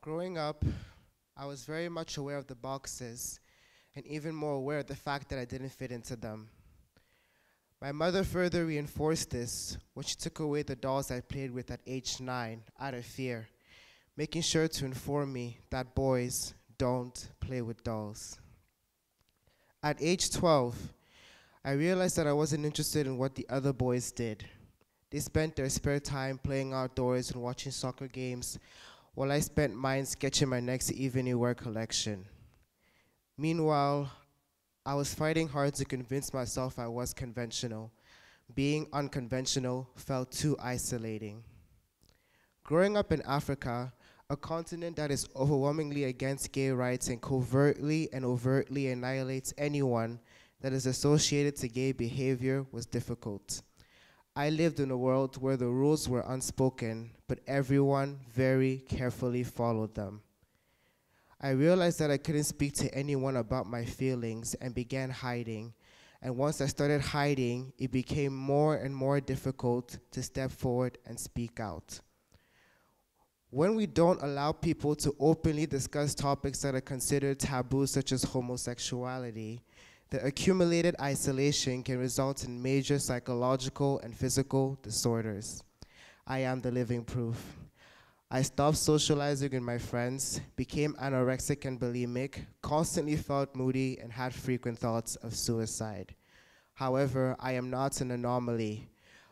Growing up, I was very much aware of the boxes and even more aware of the fact that I didn't fit into them. My mother further reinforced this when she took away the dolls I played with at age 9 out of fear, making sure to inform me that boys don't play with dolls. At age 12, I realized that I wasn't interested in what the other boys did. They spent their spare time playing outdoors and watching soccer games, while I spent mine sketching my next evening wear collection. Meanwhile, I was fighting hard to convince myself I was conventional. Being unconventional felt too isolating. Growing up in Africa, a continent that is overwhelmingly against gay rights and covertly and overtly annihilates anyone that is associated to gay behavior, was difficult. I lived in a world where the rules were unspoken, but everyone very carefully followed them. I realized that I couldn't speak to anyone about my feelings and began hiding. And once I started hiding, it became more and more difficult to step forward and speak out. When we don't allow people to openly discuss topics that are considered taboo, such as homosexuality, the accumulated isolation can result in major psychological and physical disorders. I am the living proof. I stopped socializing with my friends, became anorexic and bulimic, constantly felt moody, and had frequent thoughts of suicide. However, I am not an anomaly.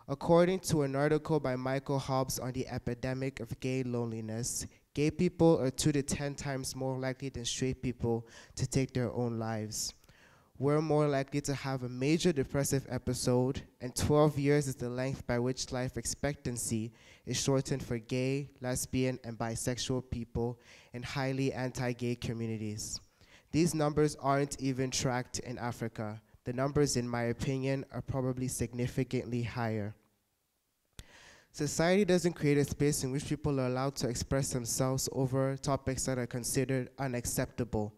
According to an article by Michael Hobbs on the epidemic of gay loneliness, gay people are 2 to 10 times more likely than straight people to take their own lives. We're more likely to have a major depressive episode, and 12 years is the length by which life expectancy is shortened for gay, lesbian, and bisexual people in highly anti-gay communities. These numbers aren't even tracked in Africa. The numbers, in my opinion, are probably significantly higher. Society doesn't create a space in which people are allowed to express themselves over topics that are considered unacceptable.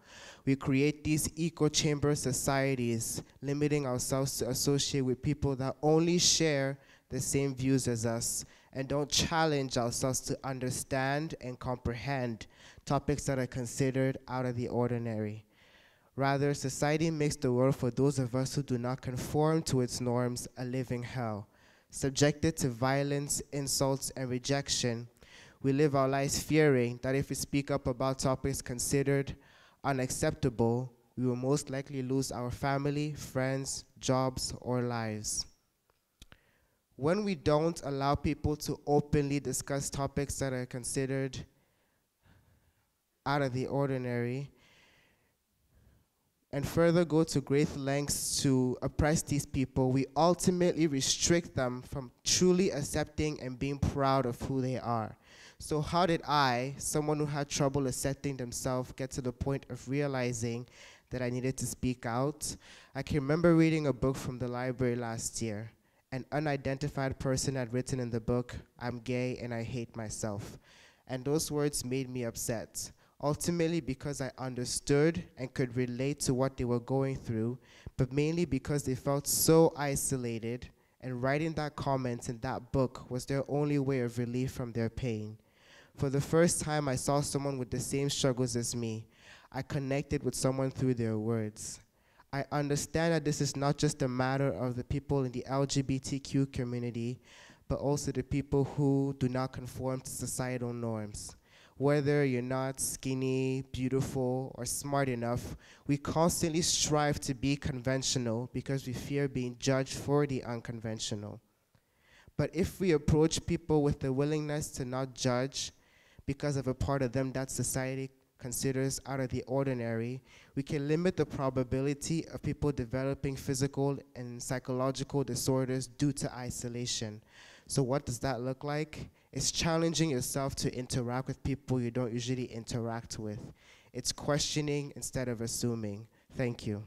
We create these echo chamber societies, limiting ourselves to associate with people that only share the same views as us and don't challenge ourselves to understand and comprehend topics that are considered out of the ordinary. Rather, society makes the world for those of us who do not conform to its norms a living hell. Subjected to violence, insults, and rejection, we live our lives fearing that if we speak up about topics considered unacceptable, we will most likely lose our family, friends, jobs, or lives. When we don't allow people to openly discuss topics that are considered out of the ordinary, and further go to great lengths to oppress these people, we ultimately restrict them from truly accepting and being proud of who they are. So how did I, someone who had trouble accepting themselves, get to the point of realizing that I needed to speak out? I can remember reading a book from the library last year. An unidentified person had written in the book, "I'm gay and I hate myself." And those words made me upset. Ultimately because I understood and could relate to what they were going through, but mainly because they felt so isolated, and writing that comment in that book was their only way of relief from their pain. For the first time, I saw someone with the same struggles as me. I connected with someone through their words. I understand that this is not just a matter of the people in the LGBTQ community, but also the people who do not conform to societal norms. Whether you're not skinny, beautiful, or smart enough, we constantly strive to be conventional because we fear being judged for the unconventional. But if we approach people with the willingness to not judge because of a part of them that society considers out of the ordinary, we can limit the probability of people developing physical and psychological disorders due to isolation. So what does that look like? It's challenging yourself to interact with people you don't usually interact with. It's questioning instead of assuming. Thank you.